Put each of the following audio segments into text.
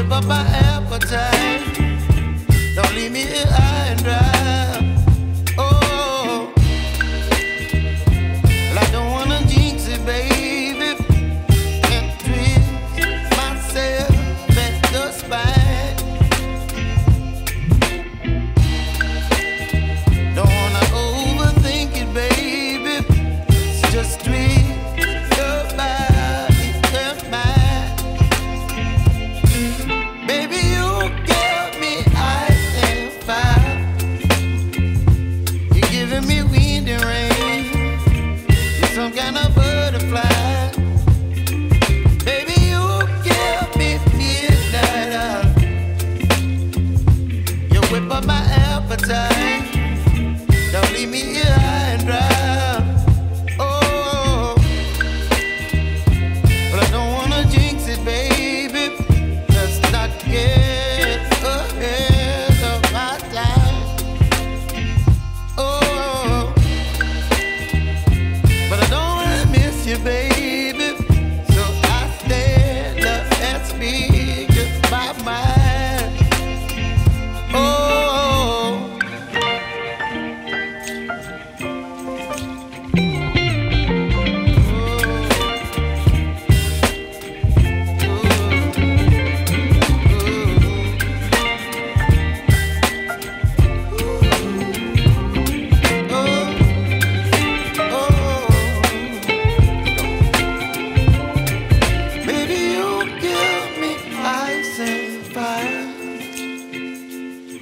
whip up my appetite. Don't leave me here high and dry. Oh, well, I don't wanna jinx it, baby, and twist myself at the spine. Don't wanna overthink it, baby. It's just twist your body and mine. Baby, you give me ice and fire. You're giving me wind and rain. You're some kind of butterfly. Baby, you give me midnight. You whip up my appetite. Don't leave me here high and dry. Oh, but I don't wanna jinx it, baby. Let's not get ahead of my time. Oh, but I don't wanna miss you, baby. So I stand up and speak just my mind. Oh.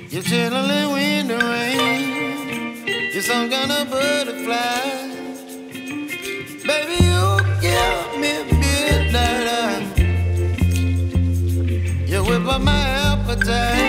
You're chilling wind and rain. You're some kind of butterfly. Baby, you give me midnight. You whip up my appetite.